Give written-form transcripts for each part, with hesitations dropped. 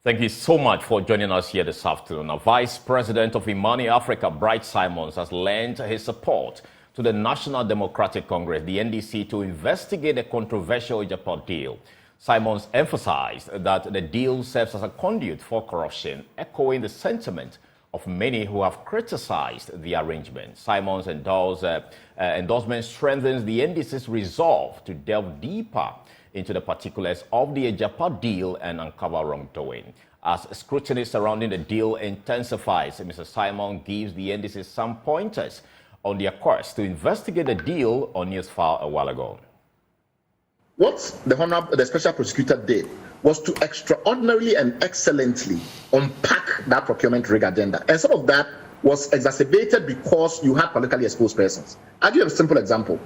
Thank you so much for joining us here this afternoon. Now, Vice President of Imani Africa, Bright Simons, has lent his support to the National Democratic Congress, the NDC, to investigate a controversial Japan deal. Simons emphasized that the deal serves as a conduit for corruption, echoing the sentiment of many who have criticized the arrangement. Simons' endorsement strengthens the NDC's resolve to delve deeper into the particulars of the Japan deal and uncover wrongdoing. As scrutiny surrounding the deal intensifies, Mr. Simon gives the NDC some pointers on their course to investigate the deal on Newsfile a while ago. What the Special Prosecutor did was to extraordinarily and excellently unpack that procurement rig agenda. And some of that was exacerbated because you had politically exposed persons. I'll give you a simple example.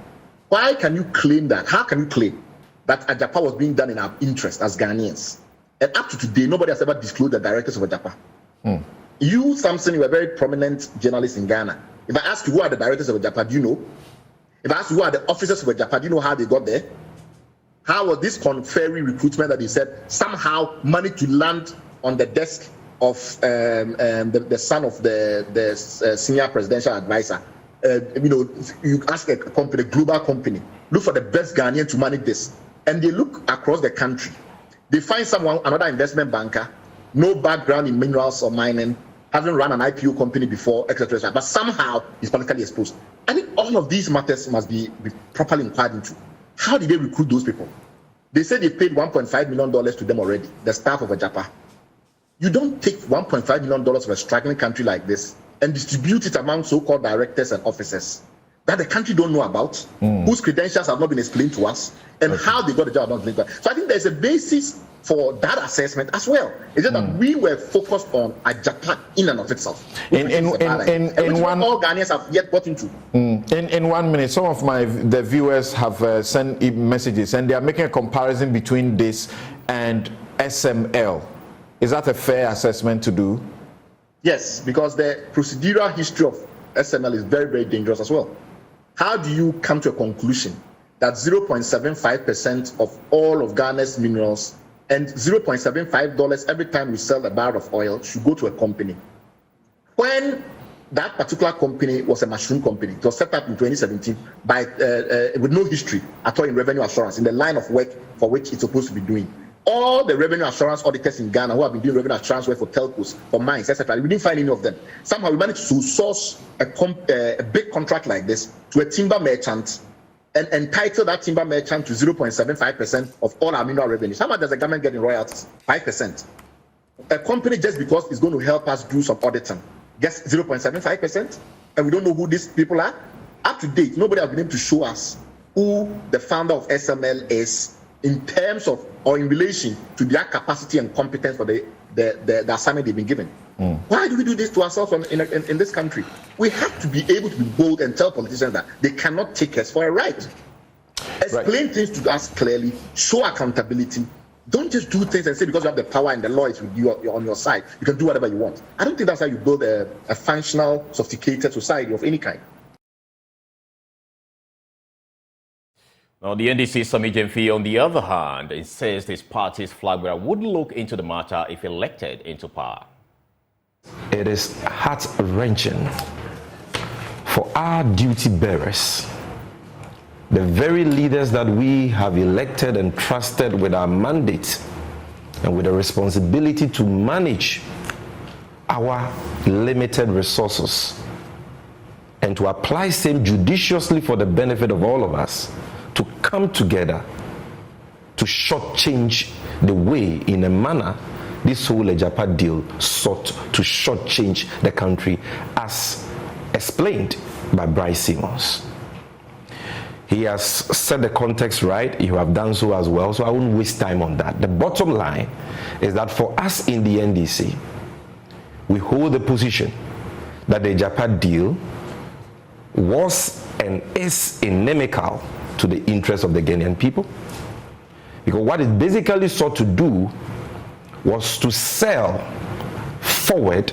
Why can you claim that? How can you claim that Ajapa was being done in our interest as Ghanaians? And up to today, nobody has ever disclosed the directors of Ajapa. You, Samson, you are a very prominent journalist in Ghana. If I ask you who are the directors of Ajapa, do you know? If I ask you who are the officers of Ajapa, do you know how they got there? How was this conferring recruitment that he said somehow managed to land on the desk of the son of the senior presidential advisor? You ask a company, a global company, look for the best Ghanaian to manage this. And they look across the country. They find someone, another investment banker, no background in minerals or mining, hasn't run an IPO company before, etc. But somehow he's politically exposed. I think all of these matters must be properly inquired into. How did they recruit those people? They said they paid $1.5 million to them already, the staff of Ajapa. You don't take $1.5 million of a struggling country like this and distribute it among so-called directors and officers that the country don't know about, whose credentials have not been explained to us, and how they got the job not explained to us. So I think there's a basis for that assessment as well. It's just that we were focused on Ajapa in and of itself. In one, all Ghanaians have yet got into. In 1 minute, some of the viewers have sent messages and they are making a comparison between this and SML. Is that a fair assessment to do? Yes, because the procedural history of SML is very, very dangerous as well. How do you come to a conclusion that 0.75% of all of Ghana's minerals and $0.75 every time we sell a barrel of oil should go to a company? When that particular company was a mushroom company, it was set up in 2017 by with no history at all in revenue assurance, in the line of work for which it's supposed to be doing. All the revenue assurance auditors in Ghana who have been doing revenue assurance work for telcos, for mines, etc., we didn't find any of them. Somehow we managed to source a big contract like this to a timber merchant and entitle that timber merchant to 0.75% of all our mineral revenues. How much does the government get in royalties? 5%. A company, just because it's going to help us do some auditing, gets 0.75%, and we don't know who these people are. Up to date, nobody has been able to show us who the founder of SML is in terms of or in relation to their capacity and competence for the assignment they've been given. Why do we do this to ourselves in this country? We have to be able to be bold and tell politicians that they cannot take us for a ride. Explain things to us clearly, show accountability. Don't just do things and say because you have the power and the law is with you on your side, you can do whatever you want. I don't think that's how you build a functional, sophisticated society of any kind. Now, the NDC Sami Jemfi, on the other hand, insists his party's flag bearer would look into the matter if elected into power. It is heart-wrenching for our duty bearers, the very leaders that we have elected and trusted with our mandate and with a responsibility to manage our limited resources and to apply same judiciously for the benefit of all of us, to come together to shortchange the way, in a manner, this whole Ajapa deal sought to shortchange the country, as explained by Bright Simons. He has set the context right. You have done so as well, so I won't waste time on that. The bottom line is that for us in the NDC, we hold the position that the Ajapa deal was and is inimical to the interests of the Ghanaian people, because what it basically sought to do was to sell forward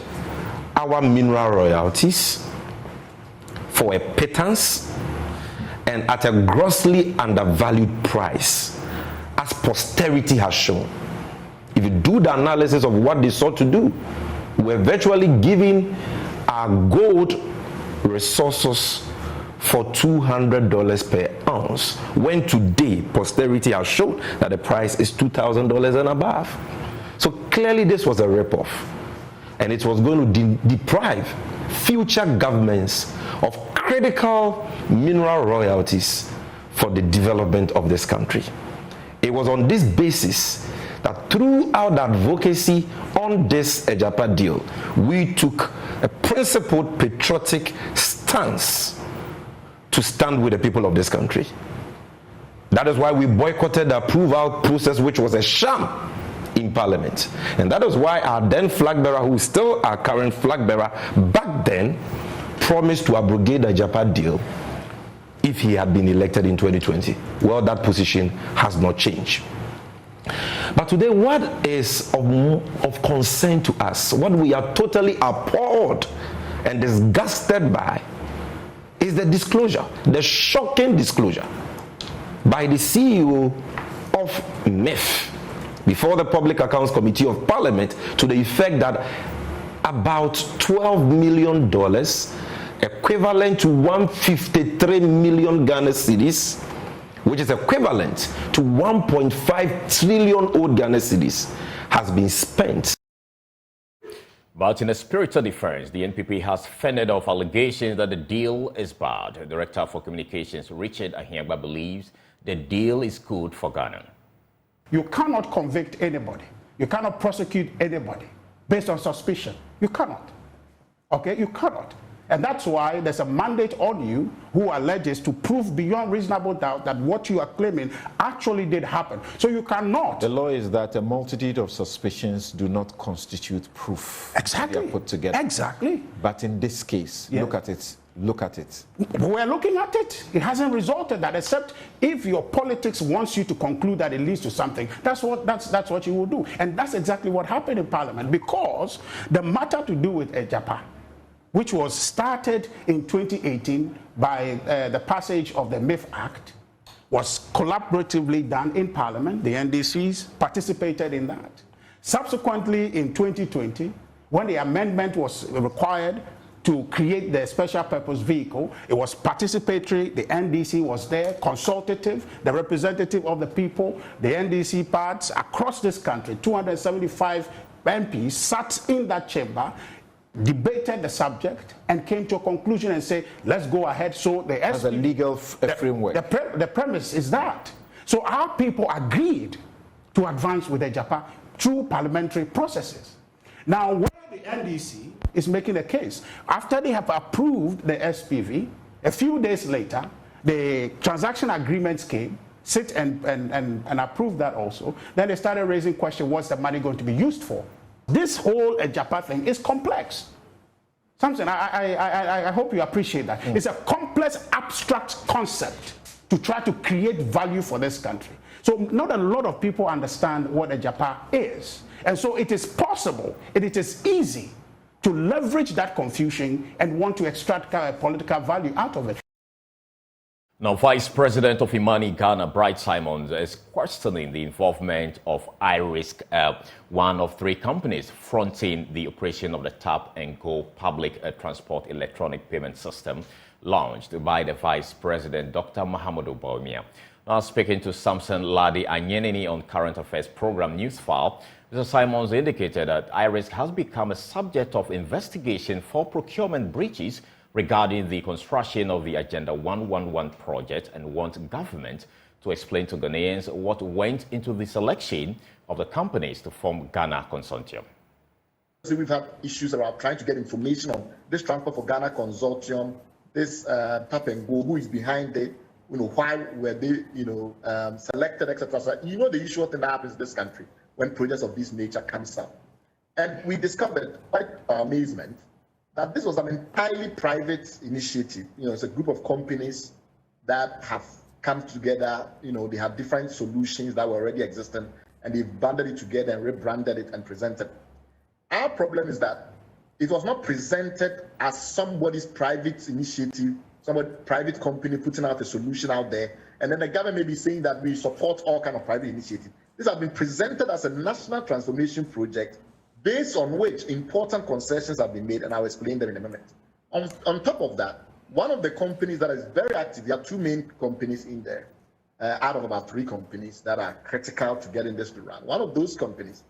our mineral royalties for a pittance and at a grossly undervalued price, as posterity has shown. if you do the analysis of what they sought to do, we're virtually giving our gold resources for $200 per ounce, when today posterity has shown that the price is $2,000 and above. So clearly this was a ripoff, and it was going to deprive future governments of critical mineral royalties for the development of this country. It was on this basis that throughout advocacy on this Ejapa deal, we took a principled patriotic stance to stand with the people of this country. That is why we boycotted the approval process, which was a sham in Parliament. And that is why our then flag bearer, who is still our current flag bearer, back then promised to abrogate the Ejapa deal if he had been elected in 2020. Well, that position has not changed. But today, what is of concern to us, what we are totally appalled and disgusted by, is the disclosure, the shocking disclosure by the CEO of MIF before the Public Accounts Committee of Parliament, to the effect that about $12 million, equivalent to 153 million Ghana cedis, which is equivalent to 1.5 trillion old Ghana cedis, has been spent. But in a spirit of defense, the NPP has fended off allegations that the deal is bad. Director for Communications Richard Ahiagba believes the deal is good for Ghana. You cannot convict anybody. You cannot prosecute anybody based on suspicion. You cannot. Okay, you cannot. And that's why there's a mandate on you who alleges to prove beyond reasonable doubt that what you are claiming actually did happen. So you cannot. The law is that a multitude of suspicions do not constitute proof. Exactly. They are put together. Exactly. But in this case, yeah. Look at it. Look at it. We're looking at it. It hasn't resulted that, except if your politics wants you to conclude that it leads to something. That's what you will do. And that's exactly what happened in Parliament, because the matter to do with Ejapa, which was started in 2018 by the passage of the MIF Act, was collaboratively done in Parliament. The NDCs participated in that. Subsequently, in 2020, when the amendment was required to create the special purpose vehicle, it was participatory. The NDC was there, consultative, the representative of the people, the NDC parts across this country, 275 MPs sat in that chamber, debated the subject, and came to a conclusion and say, let's go ahead. So the as a legal framework. The premise is that. So our people agreed to advance with Ejapa through parliamentary processes. Now, where the NDC is making a case, after they have approved the SPV, a few days later, the transaction agreements came, sit and approve that also. Then they started raising questions, what's the money going to be used for? This whole Ejapa thing is complex. Something, I hope you appreciate that. It's a complex, abstract concept to try to create value for this country. So not a lot of people understand what Ejapa is. And so it is possible, and it is easy to leverage that confusion and want to extract political value out of it. Now, Vice President of Imani Ghana, Bright Simons, is questioning the involvement of iRisk, one of three companies fronting the operation of the Tap and Go public transport electronic payment system launched by the Vice President, Dr. Mahama Bawumia. Now, speaking to Samson Ladi Anyenini on Current Affairs Program Newsfile, Mr. Simons indicated that iRisk has become a subject of investigation for procurement breaches regarding the construction of the Agenda 111 project, and wants government to explain to Ghanaians what went into the selection of the companies to form Ghana Consortium. So we've had issues about trying to get information on this Transport for Ghana Consortium, this Tap and Go, who is behind it, why were they, selected, etc. So, the issue that happens in this country when projects of this nature comes up. And we discovered, quite our amazement, that this was an entirely private initiative. It's a group of companies that have come together. They have different solutions that were already existing, and they've banded it together and rebranded it and presented it. Our problem is that it was not presented as somebody's private initiative, somebody's private company putting out a solution out there, and then the government may be saying that we support all kind of private initiative. These have been presented as a national transformation project based on which important concessions have been made, and I'll explain them in a moment. On top of that, one of the companies that is very active, there are two main companies in there, out of about 3 companies that are critical to getting this to run. One of those companies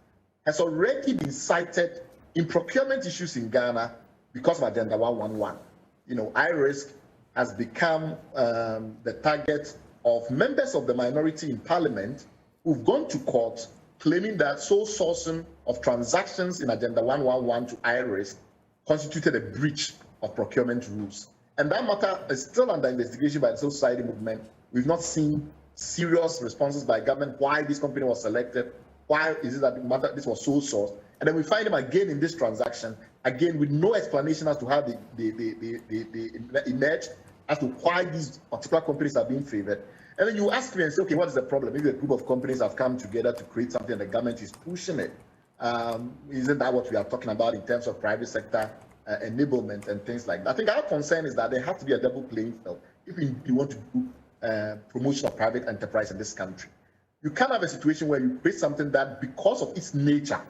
has already been cited in procurement issues in Ghana because of Agenda 111. You know, iRisk has become the target of members of the minority in parliament who've gone to court claiming that sole sourcing of transactions in Agenda 111 to iRisk constituted a breach of procurement rules. And that matter is still under investigation by the civil society movement. We've not seen serious responses by government why this company was selected, why is it that the matter, this was sole sourced. And then we find him again in this transaction, again with no explanation as to how they emerged, as to why these particular companies are being favored. And then you ask me and say, okay, what is the problem? Maybe a group of companies have come together to create something and the government is pushing it. Isn't that what we are talking about in terms of private sector enablement and things like that? I think our concern is that there has to be a double playing field if you want to do promotion of private enterprise in this country. You can't have a situation where you create something that, because of its nature,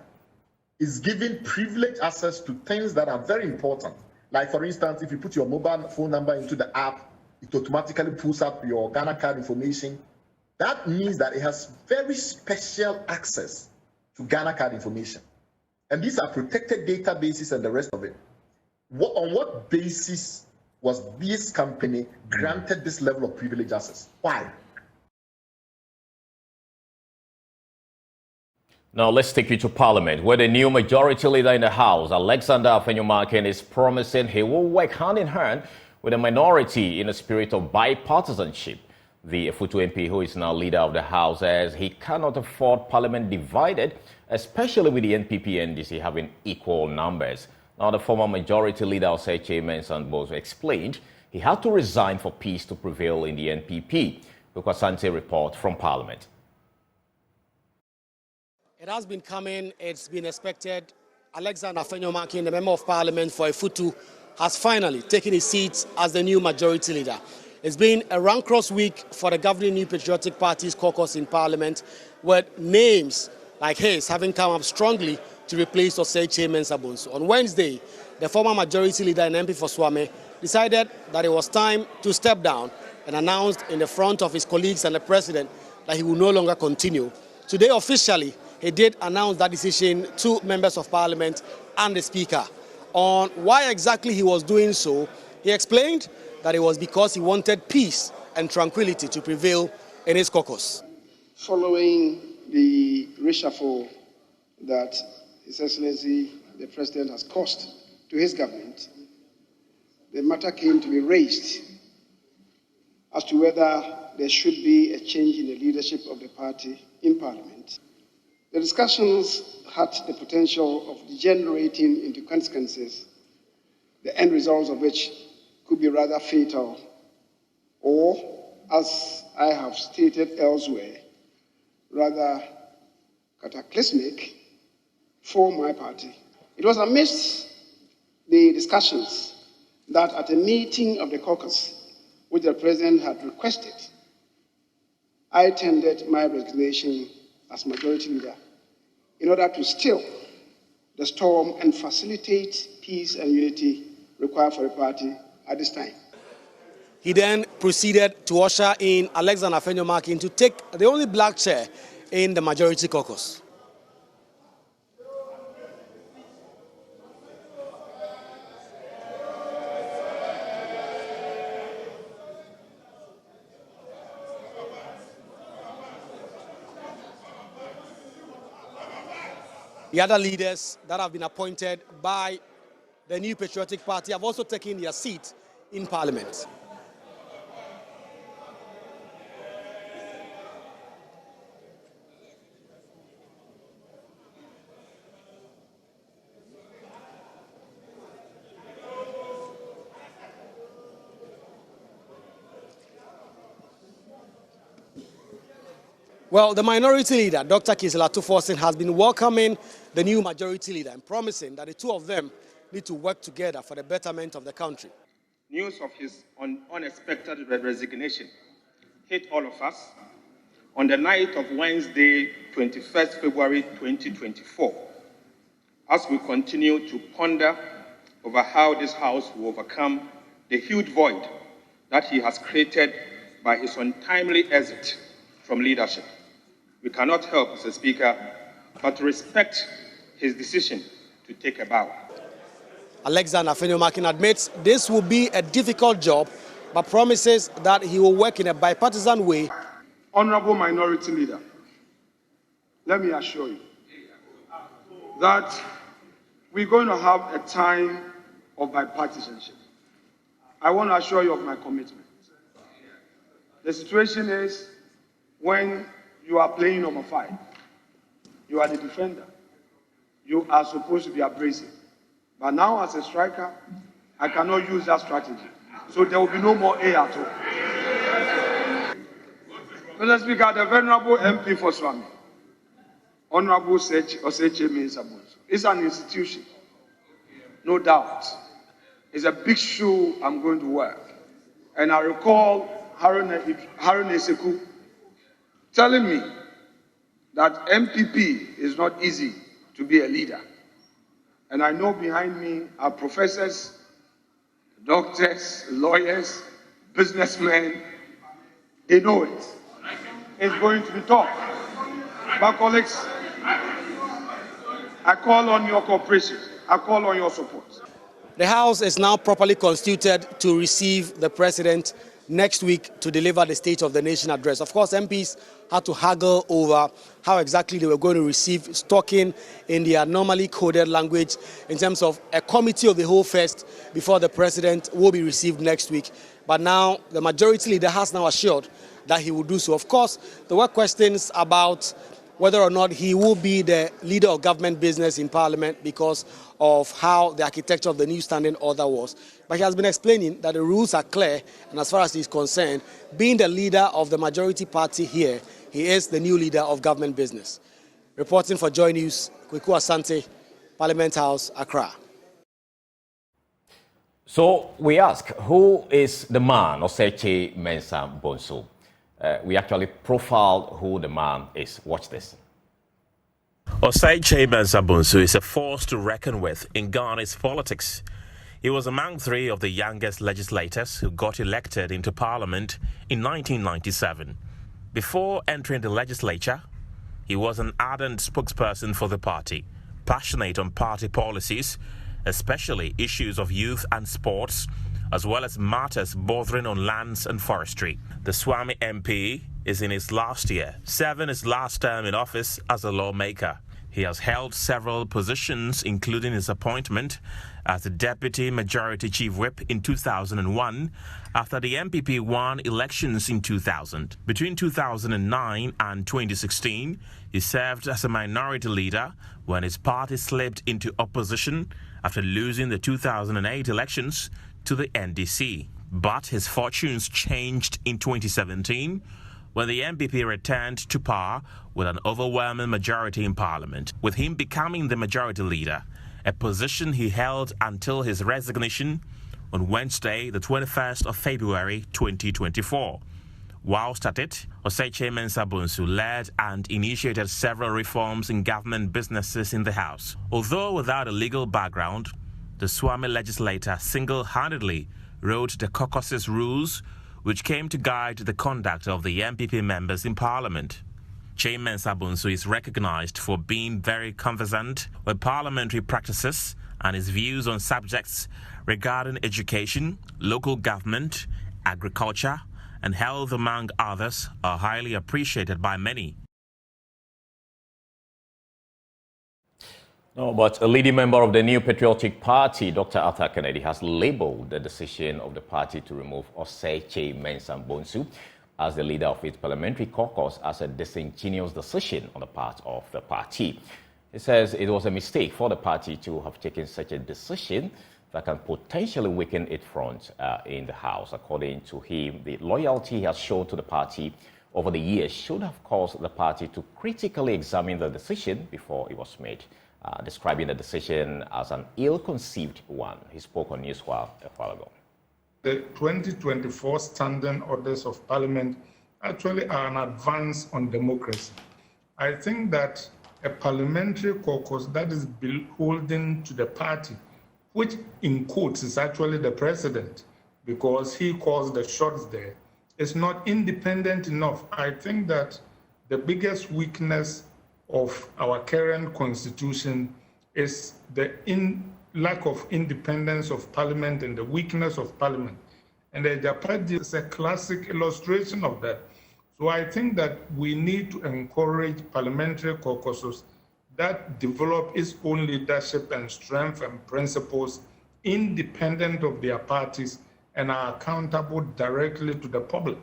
is giving privileged access to things that are very important. Like, for instance, if you put your mobile phone number into the app, it automatically pulls up your Ghana card information. That means that it has very special access to Ghana card information. And these are protected databases and the rest of it. On what basis was this company granted this level of privilege access? Why? Now let's take you to Parliament, where the new majority leader in the House, Alexander Afenyo-Markin, is promising he will work hand in hand with the minority in a spirit of bipartisanship. The Efutu MP, who is now leader of the House, says he cannot afford Parliament divided, especially with the NPP and NDC having equal numbers. Now, the former majority leader, Osei Mensah Bozo, explained he had to resign for peace to prevail in the NPP. Asante report from Parliament. It has been coming, it's been expected. Alexander Afenyo-Markin, the Member of Parliament for Efutu, has finally taken his seat as the new majority leader. It's been a rancorous week for the governing New Patriotic Party's caucus in Parliament, with names like his having come up strongly to replace Osei Mensah Bozo. On Wednesday, the former majority leader and MP for Swame decided that it was time to step down and announced in the front of his colleagues and the president that he will no longer continue. Today, officially, he did announce that decision to members of Parliament and the Speaker. On why exactly he was doing so, he explained that it was because he wanted peace and tranquility to prevail in his caucus. Following the reshuffle that His Excellency the President has caused to his government, the matter came to be raised as to whether there should be a change in the leadership of the party in Parliament. The discussions had the potential of degenerating into consequences, the end results of which could be rather fatal, or, as I have stated elsewhere, rather cataclysmic for my party. It was amidst the discussions that at a meeting of the caucus, which the President had requested, I tendered my resignation as majority leader in order to still the storm and facilitate peace and unity required for the party at this time. He then proceeded to usher in Alexander Afenyo-Markin to take the only black chair in the majority caucus. The other leaders that have been appointed by the New Patriotic Party have also taken their seat in Parliament. Well, the minority leader, Dr. Kisela Tuforsin, has been welcoming the new majority leader and promising that the two of them need to work together for the betterment of the country. News of his unexpected resignation hit all of us on the night of Wednesday, 21st February 2024, as we continue to ponder over how this House will overcome the huge void that he has created by his untimely exit from leadership. We cannot help, Mr. Speaker, but to respect his decision to take a bow. Alexander Afenyo-Markin admits this will be a difficult job, but promises that he will work in a bipartisan way. Honorable Minority Leader, let me assure you that we're going to have a time of bipartisanship. I want to assure you of my commitment. The situation is when you are playing number 5, you are the defender. You are supposed to be abrasive. But now as a striker, I cannot use that strategy. So there will be no more A at all. Mr. Speaker, the venerable MP for Swami, Honorable Oseche Mensah-Bonsu, is an institution, no doubt. It's a big shoe I'm going to wear. And I recall Harun Eseku telling me that MPP is not easy to be a leader. And I know behind me are professors, doctors, lawyers, businessmen. They know it. It's going to be tough. But colleagues, I call on your cooperation. I call on your support. The House is now properly constituted to receive the President next week to deliver the State of the Nation address. Of course, MPs had to haggle over how exactly they were going to receive, talking in their normally coded language in terms of a committee of the whole first before the President will be received next week. But now the majority leader has now assured that he will do so. Of course, there were questions about whether or not he will be the leader of government business in Parliament because of how the architecture of the new standing order was. But he has been explaining that the rules are clear, and as far as he's concerned, being the leader of the majority party here, he is the new leader of government business. Reporting for Joy News, Kweku Asante, Parliament House, Accra. So we ask, who is the man, Oseche Mensah-Bonsu? We actually profiled who the man is. Watch this. Oseche Mensah-Bonsu is a force to reckon with in Ghana's politics. He was among 3 of the youngest legislators who got elected into Parliament in 1997. Before entering the legislature, he was an ardent spokesperson for the party, passionate on party policies, especially issues of youth and sports, as well as matters bordering on lands and forestry. The Swami MP is in his last year, serving his last term in office as a lawmaker. He has held several positions, including his appointment as the Deputy Majority Chief Whip in 2001, after the MPP won elections in 2000. Between 2009 and 2016, he served as a minority leader when his party slipped into opposition after losing the 2008 elections to the NDC. But his fortunes changed in 2017 when the MPP returned to power with an overwhelming majority in Parliament, with him becoming the majority leader, a position he held until his resignation on Wednesday, the 21st of February 2024. Whilst at it, Oseche Mensah-Bonsu led and initiated several reforms in government businesses in the House. Although without a legal background, the Swami legislator single-handedly wrote the caucus's rules, which came to guide the conduct of the MPP members in Parliament. Oseche Mensah-Bonsu is recognized for being very conversant with parliamentary practices, and his views on subjects regarding education, local government, agriculture, and health, among others, are highly appreciated by many. No, but a leading member of the New Patriotic Party, Dr. Arthur Kennedy, has labeled the decision of the party to remove Oseche Mensah-Bonsu as the leader of its parliamentary caucus as a disingenuous decision on the part of the party. He says it was a mistake for the party to have taken such a decision that can potentially weaken its front in the House. According to him, the loyalty he has shown to the party over the years should have caused the party to critically examine the decision before it was made. Describing the decision as an ill-conceived one. He spoke on Newswire a while ago. The 2024 Standing Orders of Parliament actually are an advance on democracy. I think that a parliamentary caucus that is beholden to the party, which in quotes is actually the president, because he calls the shots there, is not independent enough. I think that the biggest weakness of our current constitution is the lack of independence of parliament and the weakness of parliament. And the Japadi is a classic illustration of that. So I think that we need to encourage parliamentary caucuses that develop its own leadership and strength and principles independent of their parties and are accountable directly to the public.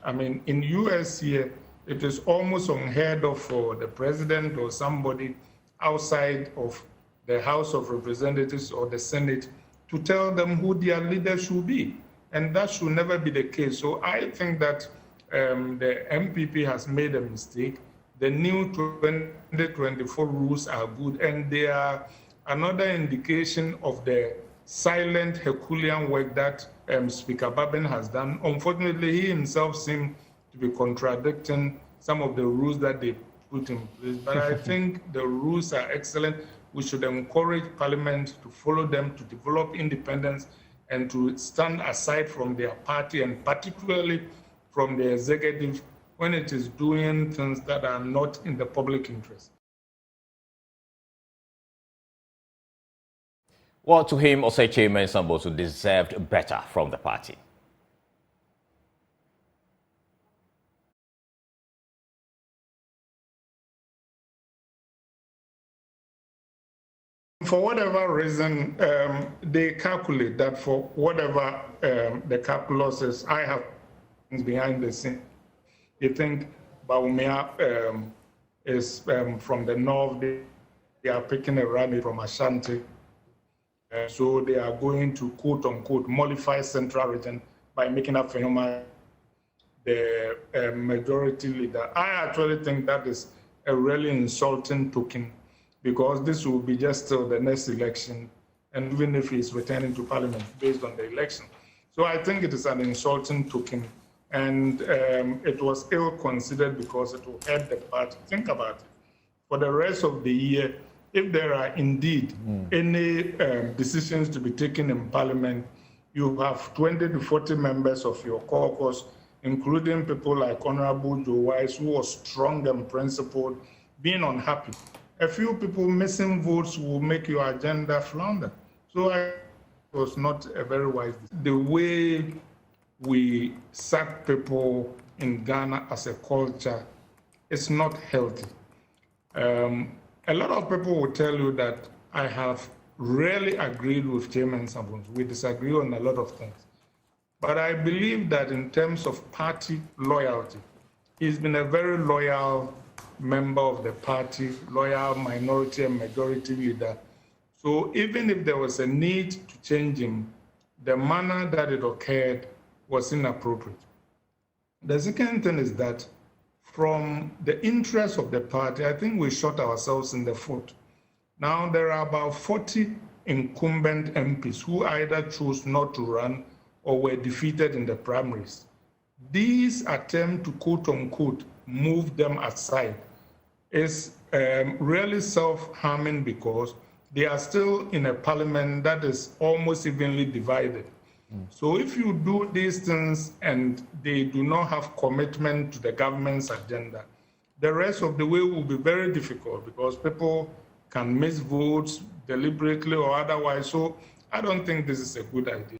I mean, in US here, it is almost unheard of for the president or somebody outside of the House of Representatives or the Senate to tell them who their leader should be. And that should never be the case. So I think that the MPP has made a mistake. The new 2024 rules are good, and they are another indication of the silent Herculean work that Speaker Babin has done. Unfortunately, he himself seemed to be contradicting some of the rules that they put in place. But I think the rules are excellent. We should encourage Parliament to follow them, to develop independence, and to stand aside from their party, and particularly from the executive when it is doing things that are not in the public interest. Well, to him, Oseche Mensah deserved better from the party. For whatever reason, they calculate that for whatever the calculus is, I have behind the scene. They think Baumia is from the north, they are picking a rally from Ashanti. So they are going to, quote unquote, mollify Central Region by making up Fahima the majority leader. I actually think that is a really insulting token, because this will be just till the next election, and even if he's returning to Parliament based on the election. So I think it is an insulting token, and it was ill-considered because it will hurt the party. Think about it. For the rest of the year, if there are indeed any decisions to be taken in Parliament, you have 20 to 40 members of your caucus, including people like Honorable Joe Wise, who was strong and principled, being unhappy. A few people missing votes will make your agenda flounder. So it was not a very wise decision. The way we sack people in Ghana as a culture is not healthy. A lot of people will tell you that I have rarely agreed with Chairman Sabons. We disagree on a lot of things. But I believe that in terms of party loyalty, he's been a very loyal member of the party, loyal minority and majority leader. So even if there was a need to change him, the manner that it occurred was inappropriate. The second thing is that from the interest of the party, I think we shot ourselves in the foot. Now there are about 40 incumbent MPs who either chose not to run or were defeated in the primaries. These attempts to quote unquote move them aside is really self-harming, because they are still in a parliament that is almost evenly divided. So if you do these things and they do not have commitment to the government's agenda, the rest of the way will be very difficult, because people can miss votes deliberately or otherwise. So I don't think this is a good idea.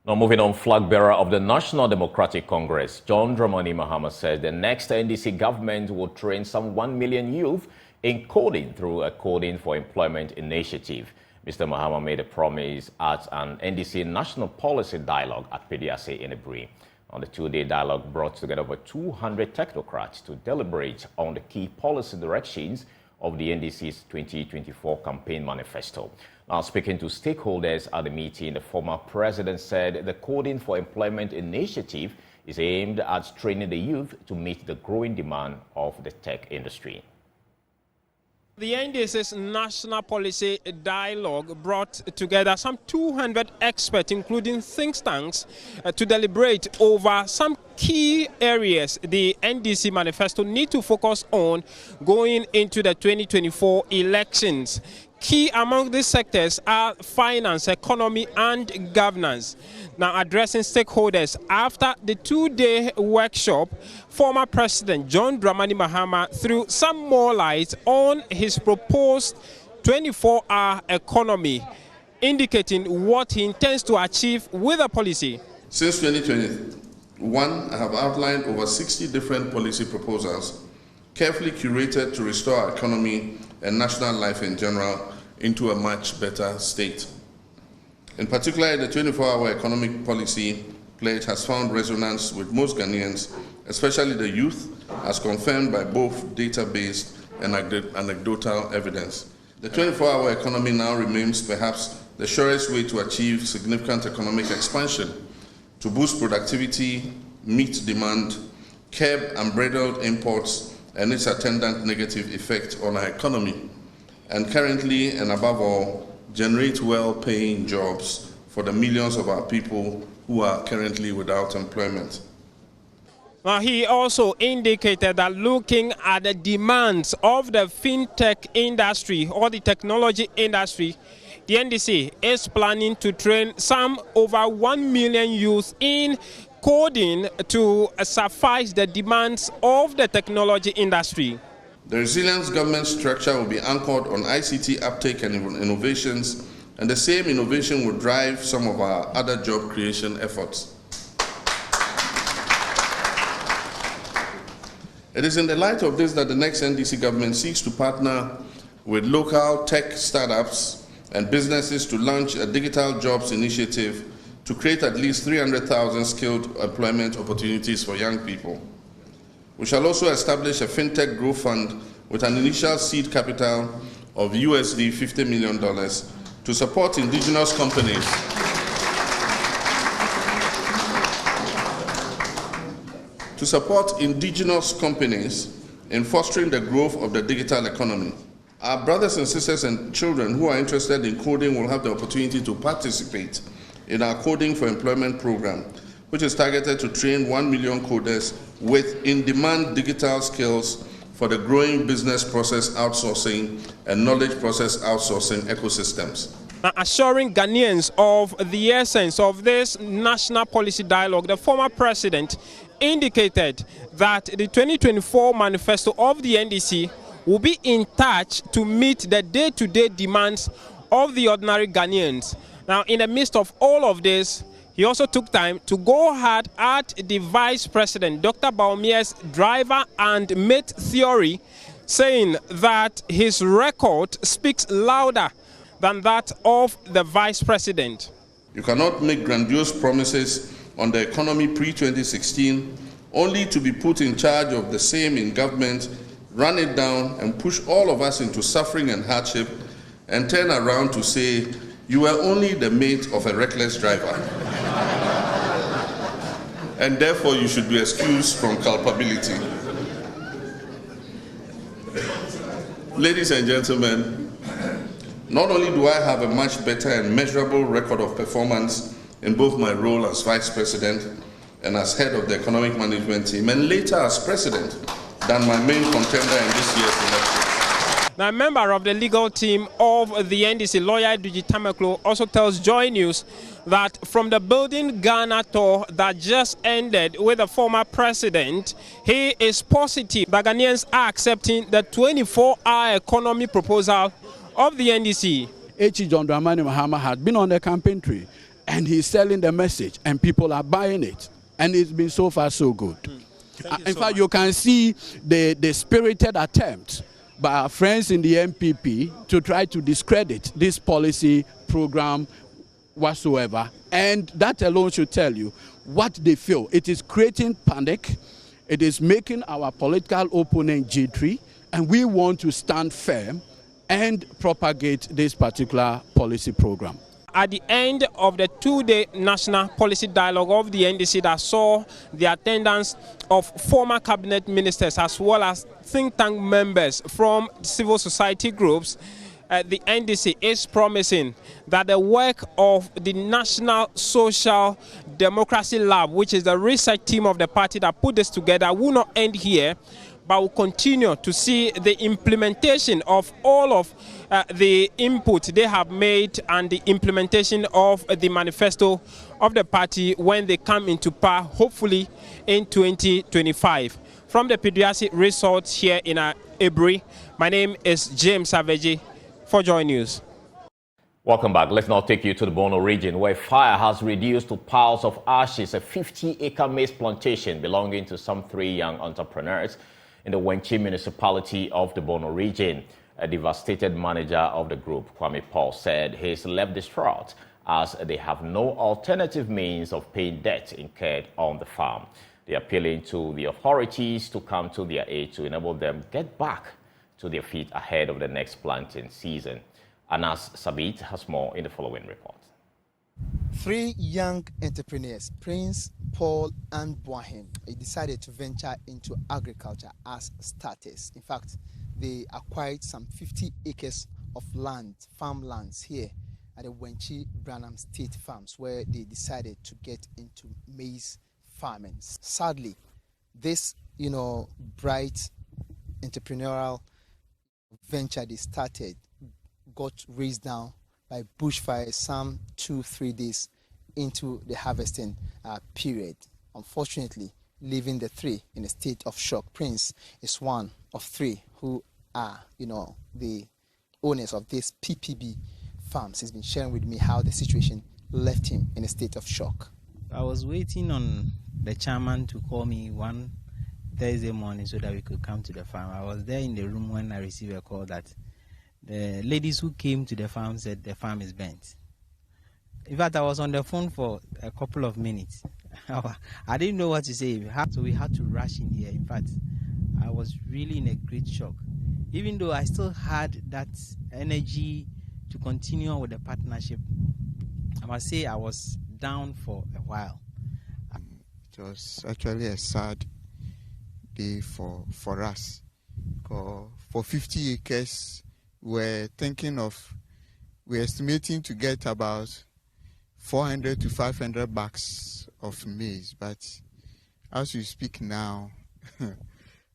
Now moving on, flag bearer of the National Democratic Congress, John Dramani Mahama, said the next NDC government will train some 1 million youth in coding through a Coding for Employment initiative. Mr. Mahama made a promise at an NDC National Policy Dialogue at Pediase in Ebri. On the two-day dialogue brought together over 200 technocrats to deliberate on the key policy directions of the NDC's 2024 campaign manifesto. Now, speaking to stakeholders at the meeting, the former president said the Coding for Employment initiative is aimed at training the youth to meet the growing demand of the tech industry. The NDC's National Policy Dialogue brought together some 200 experts, including think tanks, to deliberate over some key areas the NDC manifesto need to focus on going into the 2024 elections. Key among these sectors are finance, economy, and governance. Now, addressing stakeholders after the two-day workshop, former President John Dramani Mahama threw some more light on his proposed 24-hour economy, indicating what he intends to achieve with the policy. Since 2021, I have outlined over 60 different policy proposals, carefully curated to restore our economy and national life in general into a much better state. In particular, the 24-hour economic policy pledge has found resonance with most Ghanaians, especially the youth, as confirmed by both data-based and anecdotal evidence. The 24-hour economy now remains perhaps the surest way to achieve significant economic expansion, to boost productivity, meet demand, curb unbridled imports and its attendant negative effect on our economy, and currently and above all, generate well-paying jobs for the millions of our people who are currently without employment. Now, he also indicated that looking at the demands of the fintech industry or the technology industry, the NDC is planning to train some over 1 million youth in coding to suffice the demands of the technology industry. The resilience government structure will be anchored on ICT uptake and innovations, and the same innovation will drive some of our other job creation efforts. It is in the light of this that the next NDC government seeks to partner with local tech startups and businesses to launch a digital jobs initiative to create at least 300,000 skilled employment opportunities for young people. We shall also establish a fintech growth fund with an initial seed capital of USD $50 million to support indigenous companies in fostering the growth of the digital economy. Our brothers and sisters and children who are interested in coding will have the opportunity to participate in our Coding for Employment program, which is targeted to train 1 million coders with in-demand digital skills for the growing business process outsourcing and knowledge process outsourcing ecosystems. Now, assuring Ghanaians of the essence of this national policy dialogue, the former president indicated that the 2024 manifesto of the NDC will be in touch to meet the day-to-day demands of the ordinary Ghanaians. Now, in the midst of all of this, he also took time to go hard at the Vice President, Dr. Bawumia's driver and mate theory, saying that his record speaks louder than that of the Vice President. You cannot make grandiose promises on the economy pre-2016 only to be put in charge of the same in government, run it down and push all of us into suffering and hardship, and turn around to say, you were only the mate of a reckless driver. And therefore you should be excused from culpability. Ladies and gentlemen, not only do I have a much better and measurable record of performance in both my role as Vice President and as head of the economic management team, and later as President, than my main contender in this year's election. Now, a member of the legal team of the NDC, lawyer Duji Tamaklo, also tells Joy News that from the Building Ghana tour that just ended with the former president, he is positive that Ghanaians are accepting the 24-hour economy proposal of the NDC. H. John Dramani Mahama has been on the campaign trail, and he's selling the message, and people are buying it. And it's been so far so good. In fact, you can see the spirited attempt by our friends in the MPP to try to discredit this policy program whatsoever. And that alone should tell you what they feel. It is creating panic. It is making our political opponent jittery. And we want to stand firm and propagate this particular policy program. at the end of the two-day national policy dialogue of the NDC that saw the attendance of former cabinet ministers as well as think tank members from civil society groups, the NDC is promising that the work of the National Social Democracy Lab, which is the research team of the party that put this together, will not end here, but will continue to see the implementation of all of the input they have made and the implementation of the manifesto of the party when they come into power, hopefully in 2025. From the Pediatric Resort here in Ebri, my name is James Savage for Joy News. Welcome back. Let's now take you to the Bono region, where fire has reduced to piles of ashes a 50-acre maize plantation belonging to some 3 young entrepreneurs in the Wenchi municipality of the Bono region. A devastated manager of the group, Kwame Paul, said he's left distraught as they have no alternative means of paying debt incurred on the farm. They're appealing to the authorities to come to their aid to enable them get back to their feet ahead of the next planting season. Anas Sabit has more in the following report. 3 young entrepreneurs, Prince, Paul, and Boahem, decided to venture into agriculture as starters. In fact, they acquired some 50 acres of land, farmlands here at the Wenchi Branham State Farms, where they decided to get into maize farming. Sadly, this, bright entrepreneurial venture they started got razed down by bushfires some 2-3 days into the harvesting period. Unfortunately, leaving the 3 in a state of shock. Prince is one of 3 who are, the owners of this PPB farms. He's been sharing with me how the situation left him in a state of shock. I was waiting on the chairman to call me one Thursday morning so that we could come to the farm. I was there in the room when I received a call that the ladies who came to the farm said the farm is burnt. In fact, I was on the phone for a couple of minutes. I didn't know what to say, so we had to rush in here. In fact, I was really in a great shock. Even though I still had that energy to continue with the partnership, I must say I was down for a while. It was actually a sad day for us. For 50 acres, we're estimating to get about 400 to 500 bags of maize, but as we speak now,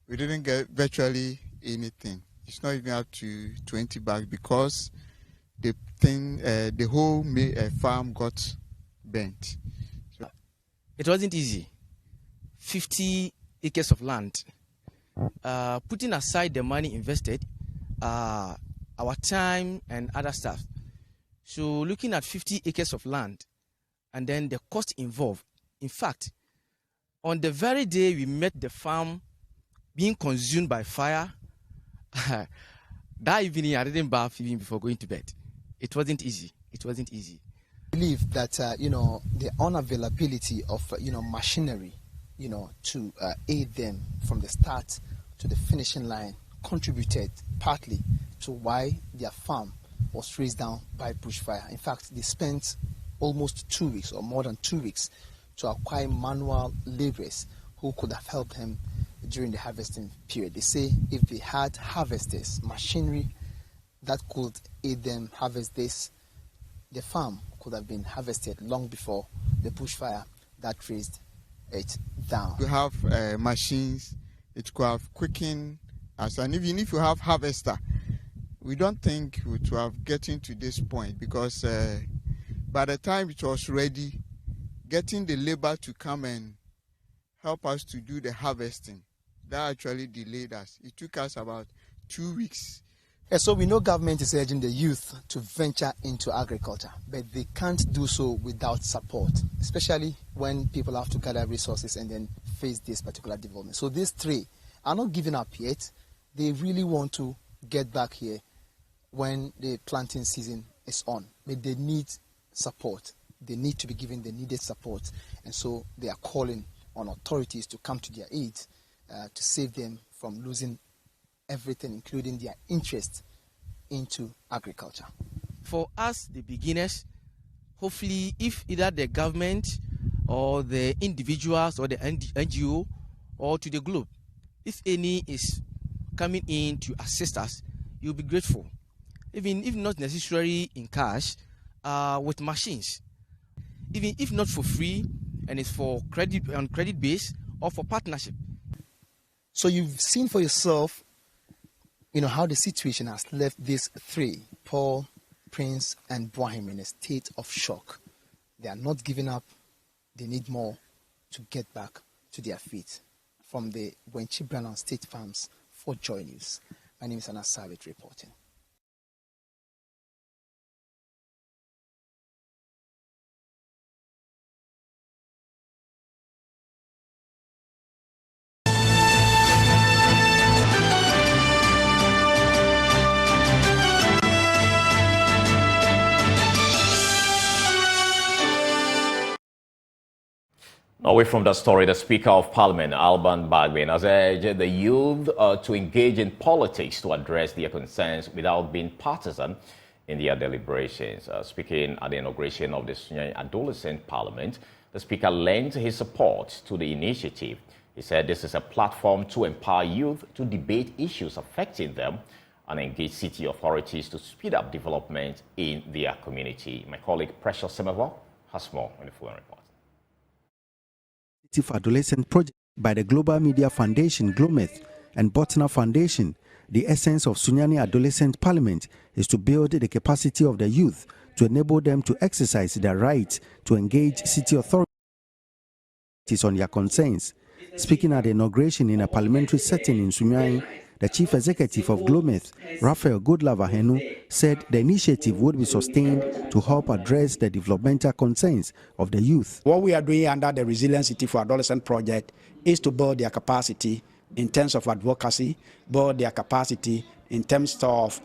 we didn't get virtually anything. It's not even up to 20 bags because the whole farm got burnt. So it wasn't easy. 50 acres of land. Putting aside the money invested, our time and other stuff. So looking at 50 acres of land and then the cost involved. In fact, on the very day we met the farm being consumed by fire, that evening I didn't bath even before going to bed. It wasn't easy. It wasn't easy. I believe that, the unavailability of, machinery, to aid them from the start to the finishing line contributed partly to why their farm was razed down by bushfire. In fact, they spent almost 2 weeks or more than 2 weeks to acquire manual laborers who could have helped them during the harvesting period. They say if they had harvesters, machinery that could aid them harvest this, the farm could have been harvested long before the bushfire that razed it down. We have machines, it could have quickened us, and even if you have harvester, we don't think we would have gotten to this point because by the time it was ready, getting the labor to come and help us to do the harvesting, that actually delayed us. It took us about 2 weeks. So we know government is urging the youth to venture into agriculture, but they can't do so without support, especially when people have to gather resources and then face this particular development. So these 3 are not giving up yet. They really want to get back here when the planting season is on, but they need support. They need to be given the needed support, and so they are calling on authorities to come to their aid to save them from losing everything, including their interest into agriculture. For us, the beginners, hopefully, if either the government or the individuals or the NGO or to the globe, if any is coming in to assist us, you'll be grateful. Even if not necessarily in cash, with machines. Even if not for free, and it's for credit on credit base or for partnership. So you've seen for yourself, how the situation has left these three, Paul, Prince, and Boahim, in a state of shock. They are not giving up. They need more to get back to their feet. From the Wenchi Brannan State Farms for Joy News, my name is Anna Savage reporting. Away from that story, the Speaker of Parliament, Alban Bagbin, has urged the youth to engage in politics to address their concerns without being partisan in their deliberations. Speaking at the inauguration of the Sunyani Adolescent Parliament, the Speaker lent his support to the initiative. He said this is a platform to empower youth to debate issues affecting them and engage city authorities to speed up development in their community. My colleague Precious Semevo has more in the following report. For Adolescent Project by the Global Media Foundation, GLOMETH, and Botna Foundation, the essence of Sunyani Adolescent Parliament is to build the capacity of the youth to enable them to exercise their right to engage city authorities on their concerns. Speaking at the inauguration in a parliamentary setting in Sunyani, the Chief Executive of GLOMETH, Raphael Godlava-Henu, said the initiative would be sustained to help address the developmental concerns of the youth. What we are doing under the Resilient City for Adolescent project is to build their capacity in terms of advocacy, build their capacity in terms of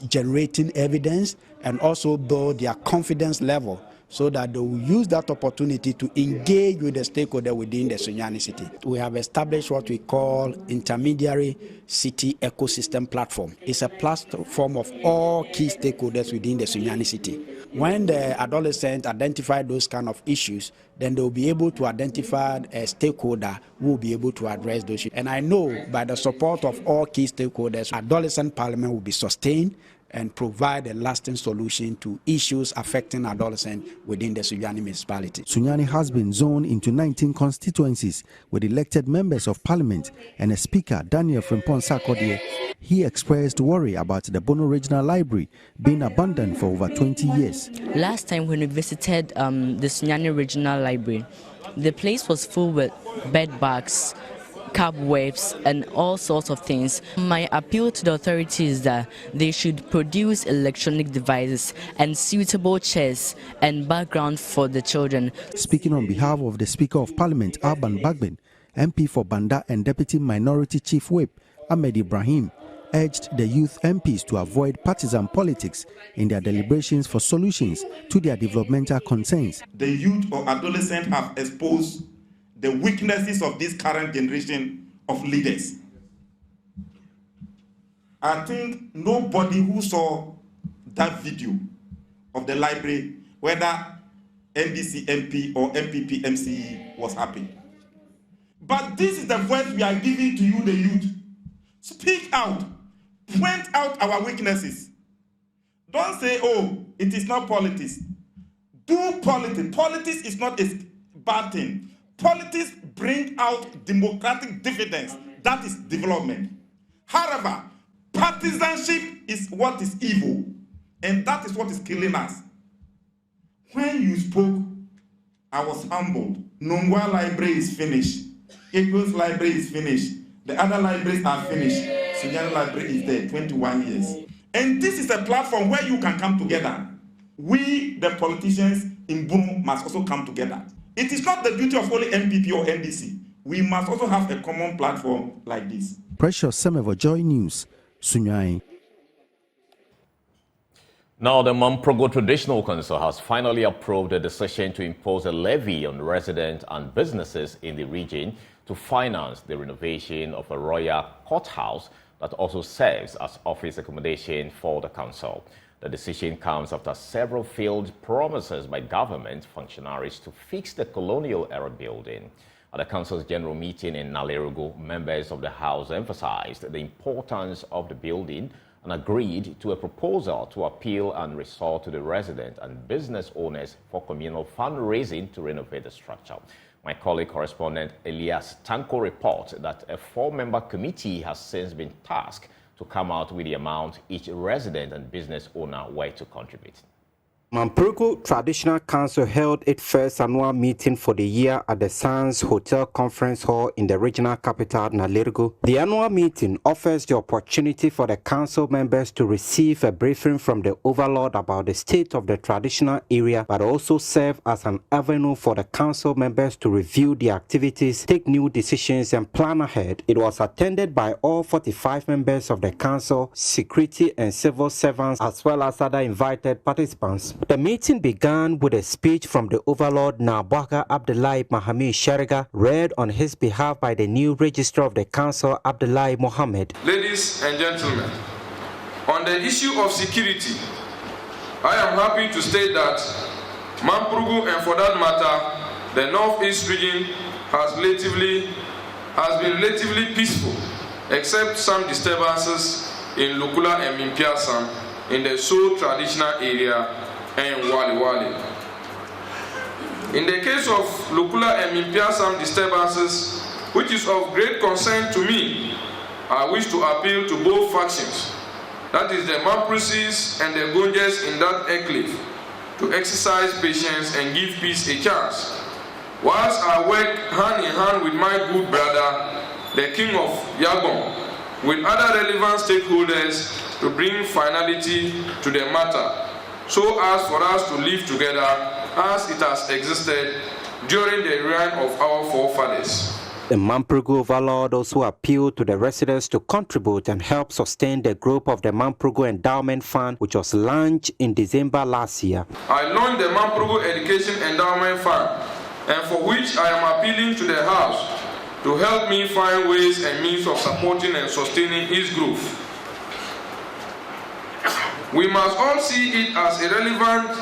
generating evidence, and also build their confidence level so that they will use that opportunity to engage with the stakeholder within the Sunyani city. We have established what we call intermediary city ecosystem platform. It's a platform of all key stakeholders within the Sunyani city. When the adolescents identify those kind of issues, then they'll be able to identify a stakeholder who will be able to address those issues. And I know by the support of all key stakeholders, Adolescent Parliament will be sustained and provide a lasting solution to issues affecting adolescents within the Sunyani municipality. Sunyani has been zoned into 19 constituencies with elected members of parliament and a speaker, Daniel Frimpong Sarkodie. He expressed worry about the Bono Regional Library being abandoned for over 20 years. Last time when we visited the Sunyani Regional Library, the place was full with bed bugs, cobwebs, and all sorts of things. My appeal to the authorities is that they should produce electronic devices and suitable chairs and background for the children. Speaking on behalf of the Speaker of Parliament, Alban Bagbin, MP for Banda and Deputy Minority Chief Whip, Ahmed Ibrahim, urged the youth MPs to avoid partisan politics in their deliberations for solutions to their developmental concerns. The youth or adolescents have exposed the weaknesses of this current generation of leaders. I think nobody who saw that video of the library, whether NDC MP or MPP MCE, was happy. But this is the voice we are giving to you, the youth. Speak out. Point out our weaknesses. Don't say, oh, it is not politics. Do politics. Politics is not a bad thing. Politics bring out democratic dividends. That is development. However, partisanship is what is evil, and that is what is killing us. When you spoke, I was humbled. Nungwa Library is finished. Eagles Library is finished. The other libraries are finished. Sunyani Library is there, 21 years. And this is a platform where you can come together. We, the politicians in Bono, must also come together. It is not the duty of only MPP or NDC. We must also have a common platform like this. Precious Semevo, Joy News, Sunyani. Now, the Mamprogo Traditional Council has finally approved a decision to impose a levy on residents and businesses in the region to finance the renovation of a royal courthouse that also serves as office accommodation for the council. The decision comes after several failed promises by government functionaries to fix the colonial-era building. At the Council's general meeting in Nalerugo, members of the House emphasized the importance of the building and agreed to a proposal to appeal and resort to the resident and business owners for communal fundraising to renovate the structure. My colleague correspondent Elias Tanko reports that a 4-member committee has since been tasked to come out with the amount each resident and business owner were to contribute. Mamprugu Traditional Council held its first annual meeting for the year at the Sands Hotel Conference Hall in the regional capital, Nalerugo. The annual meeting offers the opportunity for the council members to receive a briefing from the overlord about the state of the traditional area, but also serve as an avenue for the council members to review the activities, take new decisions, and plan ahead. It was attended by all 45 members of the council, security and civil servants, as well as other invited participants. The meeting began with a speech from the overlord Nabwaga Abdullahi Mahami Sheriga, read on his behalf by the new registrar of the council, Abdullahi Mohammed. Ladies and gentlemen, on the issue of security, I am happy to state that Mamprugu, and for that matter, the Northeast region has been relatively peaceful, except some disturbances in Lukula and Mimpiasam in the sole traditional area and Wali Wali. In the case of Lukula and Mimpiasam disturbances, which is of great concern to me, I wish to appeal to both factions, that is the Mamprusis and the Gonjes in that enclave, to exercise patience and give peace a chance, whilst I work hand in hand with my good brother, the King of Yagong, with other relevant stakeholders to bring finality to the matter, so as for us to live together as it has existed during the reign of our forefathers. The Mamprugu overlord also appealed to the residents to contribute and help sustain the growth of the Mamprugu Endowment Fund, which was launched in December last year. I launched the Mamprugu Education Endowment Fund, and for which I am appealing to the House to help me find ways and means of supporting and sustaining its growth. We must all see it as irrelevant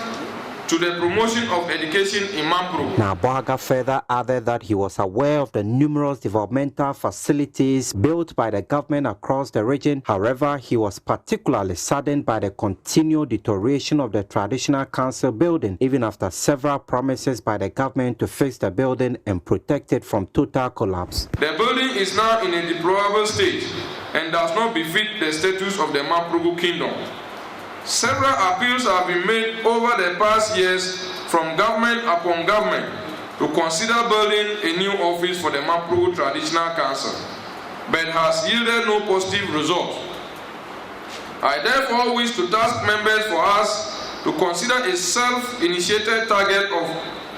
to the promotion of education in Mamprugu. Nabwaga further added that he was aware of the numerous developmental facilities built by the government across the region. However, he was particularly saddened by the continued deterioration of the traditional council building, even after several promises by the government to fix the building and protect it from total collapse. The building is now in a deplorable state and does not befit the status of the Mamprugu Kingdom. Several appeals have been made over the past years from government upon government to consider building a new office for the Mamprugu Traditional Council, but has yielded no positive result. I therefore wish to task members for us to consider a self-initiated target of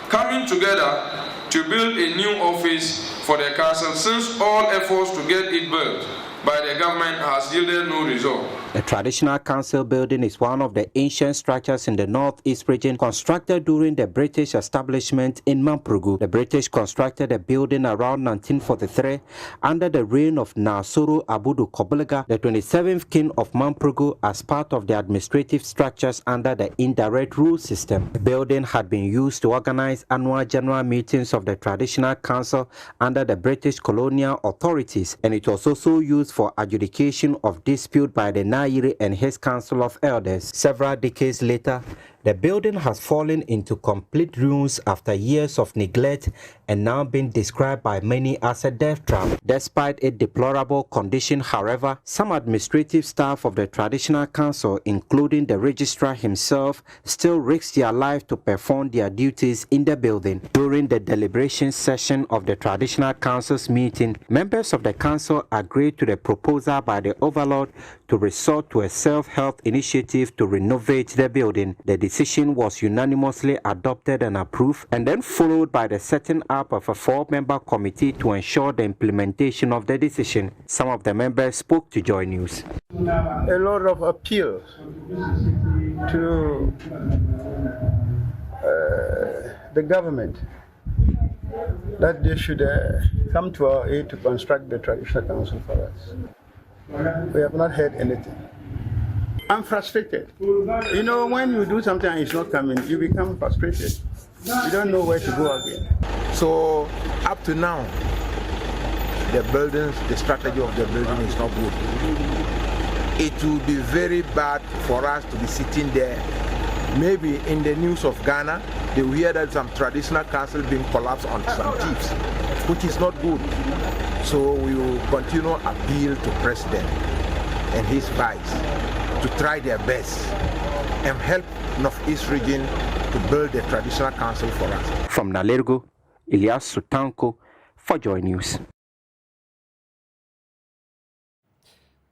coming together to build a new office for the council, since all efforts to get it built by the government has yielded no result. The Traditional Council building is one of the ancient structures in the Northeast region constructed during the British establishment in Mamprugu. The British constructed the building around 1943 under the reign of Nasuru Abudu Kobulega, the 27th king of Mamprugu, as part of the administrative structures under the indirect rule system. The building had been used to organize annual general meetings of the Traditional Council under the British colonial authorities, and it was also used for adjudication of dispute by the Nairi and his council of elders. Several decades later, the building has fallen into complete ruins after years of neglect and now been described by many as a death trap. Despite its deplorable condition, however, some administrative staff of the Traditional Council, including the registrar himself, still risk their life to perform their duties in the building. During the deliberation session of the Traditional Council's meeting, members of the council agreed to the proposal by the overlord to resort to a self-help initiative to renovate the building. The decision was unanimously adopted and approved, and then followed by the setting up of a 4-member committee to ensure the implementation of the decision. Some of the members spoke to Joy News. A lot of appeals to the government that they should come to our aid to construct the Traditional Council for us. We have not heard anything. I'm frustrated. You know, when you do something and it's not coming, you become frustrated. You don't know where to go again. So up to now, the buildings, the strategy of the building is not good. It will be very bad for us to be sitting there. Maybe in the news of Ghana, they will hear that some traditional council being collapsed on some chiefs, which is not good. So we will continue appeal to President and his vice to try their best and help Northeast region to build a traditional council for us. From Nalergo, Elias Sutanko for Joy News.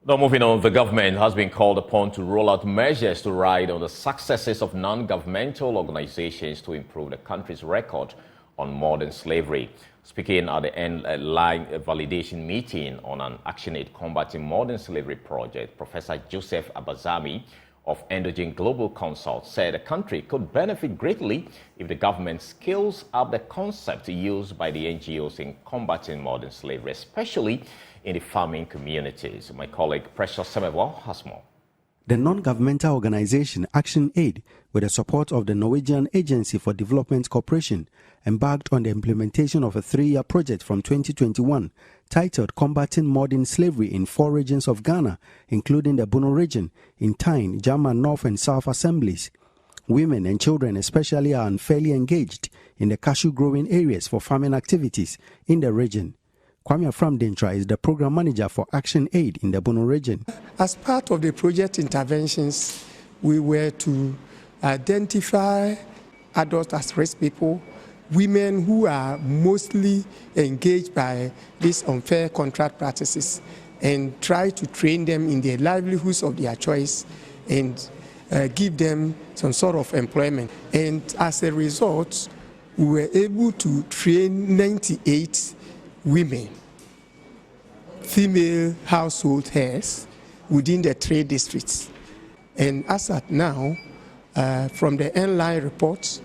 Now moving on, the government has been called upon to roll out measures to ride on the successes of non-governmental organizations to improve the country's record on modern slavery. Speaking at the end-line validation meeting on an Action Aid Combating Modern Slavery project, Professor Joseph Abazami of Endogen Global Consult said the country could benefit greatly if the government scales up the concept used by the NGOs in combating modern slavery, especially in the farming communities. My colleague Precious Semewa has more. The non-governmental organization Action Aid, with the support of the Norwegian Agency for Development Cooperation, embarked on the implementation of a 3-year project from 2021 titled Combating Modern Slavery in 4 regions of Ghana, including the Bono region, in Tyne, Jama North and South Assemblies. Women and children especially are unfairly engaged in the cashew growing areas for farming activities in the region. Kwame Afram-Dentra is the program manager for Action Aid in the Bono region. As part of the project interventions, we were to identify adult at-risk people, women who are mostly engaged by these unfair contract practices, and try to train them in the livelihoods of their choice and give them some sort of employment. And as a result, we were able to train 98 women, female household heirs within the 3 districts. And as at now, from the end-line reports,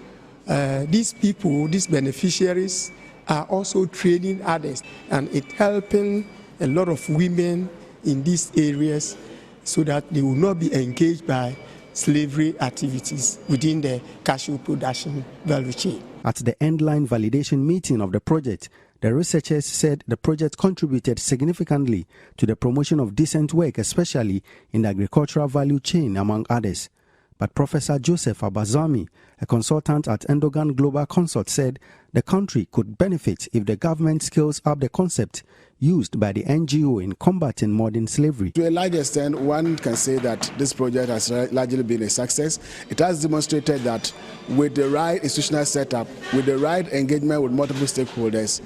these people, these beneficiaries, are also training others, and it's helping a lot of women in these areas so that they will not be engaged by slavery activities within the cashew production value chain. At the end-line validation meeting of the project, the researchers said the project contributed significantly to the promotion of decent work, especially in the agricultural value chain, among others. But Professor Joseph Abazami, a consultant at Endogen Global Consult, said the country could benefit if the government scales up the concept used by the NGO in combating modern slavery. To a large extent, one can say that this project has largely been a success. It has demonstrated that with the right institutional setup, with the right engagement with multiple stakeholders,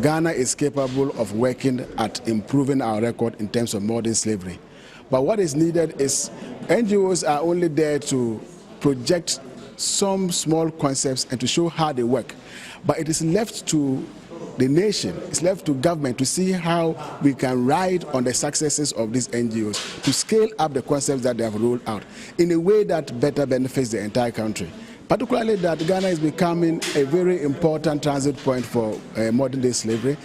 Ghana is capable of working at improving our record in terms of modern slavery. But what is needed is NGOs are only there to project some small concepts and to show how they work. But it is left to the nation, it's left to government to see how we can ride on the successes of these NGOs to scale up the concepts that they have rolled out in a way that better benefits the entire country. Particularly that Ghana is becoming a very important transit point for modern-day slavery.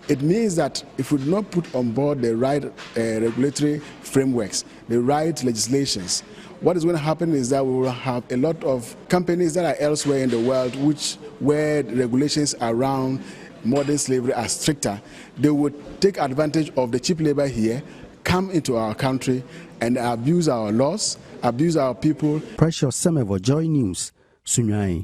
It means that if we do not put on board the right regulatory frameworks, the right legislations, what is going to happen is that we will have a lot of companies that are elsewhere in the world where the regulations around modern slavery are stricter. They would take advantage of the cheap labor here, come into our country and abuse our laws, abuse our people. Precious Semevo, Joy News, Sunyai.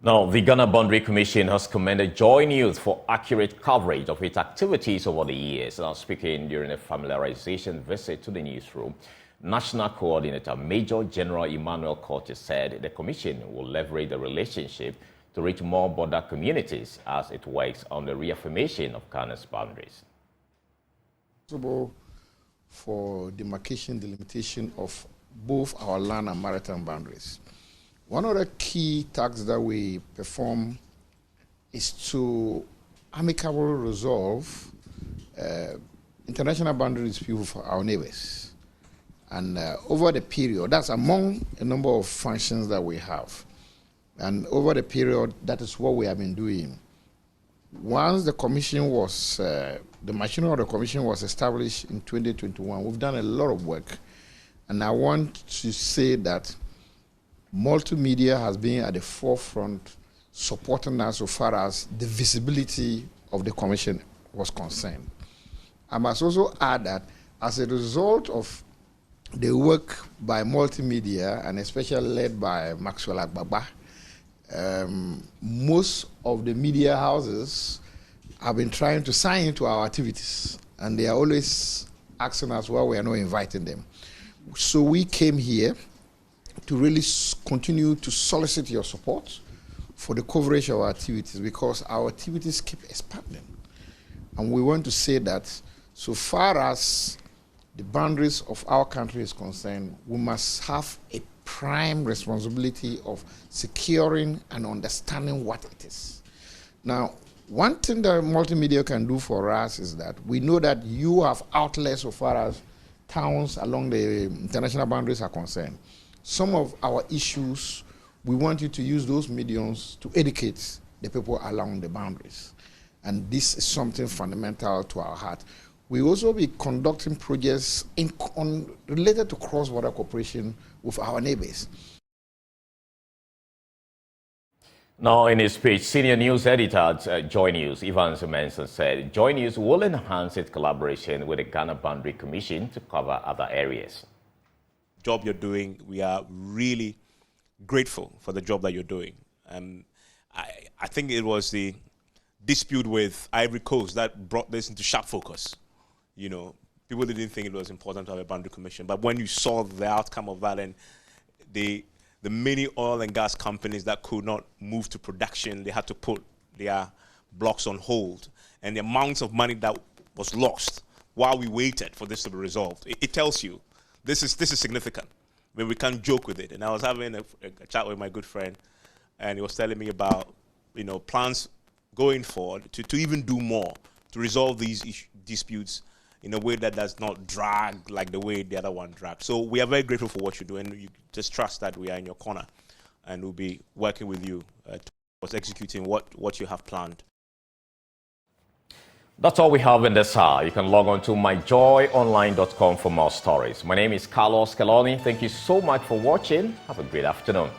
Now, the Ghana Boundary Commission has commended Joy News for accurate coverage of its activities over the years. Now, speaking during a familiarization visit to the newsroom, National Coordinator Major General Emmanuel Cortes said the Commission will leverage the relationship to reach more border communities as it works on the reaffirmation of Ghana's boundaries. For demarcation, delimitation of both our land and maritime boundaries. One of the key tasks that we perform is to amicably resolve international boundary disputes for our neighbors. And over the period, that's among a number of functions that we have. And over the period, that is what we have been doing. Once the commission was, the machinery of the commission was established in 2021, we've done a lot of work. And I want to say that multimedia has been at the forefront supporting us so far as the visibility of the commission was concerned. I must also add that as a result of the work by multimedia, and especially led by Maxwell Agbagba, most of the media houses have been trying to sign into our activities, and they are always asking us why we are not inviting them. So we came here to really continue to solicit your support for the coverage of our activities, because our activities keep expanding. And we want to say that so far as the boundaries of our country is concerned, we must have a prime responsibility of securing and understanding what it is. Now, one thing that multimedia can do for us is that we know that you have outlets so far as towns along the international boundaries are concerned. Some of our issues, we want you to use those mediums to educate the people along the boundaries. And this is something fundamental to our heart. We also be conducting projects related to cross-border cooperation with our neighbors. Now, in his speech, senior news editor at Joy News, Evans Manson, said Joy News will enhance its collaboration with the Ghana Boundary Commission to cover other areas. Job you're doing, we are really grateful for the job that you're doing. I think it was the dispute with Ivory Coast that brought this into sharp focus. You know, people didn't think it was important to have a boundary commission, but when you saw the outcome of that and the many oil and gas companies that could not move to production, they had to put their blocks on hold, and the amounts of money that was lost while we waited for this to be resolved, it tells you this is significant. I mean, we can't joke with it. And I was having a chat with my good friend, and he was telling me about, you know, plans going forward to even do more to resolve these disputes in a way that does not drag like the way the other one dragged. So we are very grateful for what you do, and you just trust that we are in your corner, and we'll be working with you towards executing what you have planned. That's all we have in this hour. You can log on to myjoyonline.com for more stories. My name is Carlos Caloni. Thank you so much for watching. Have a great afternoon.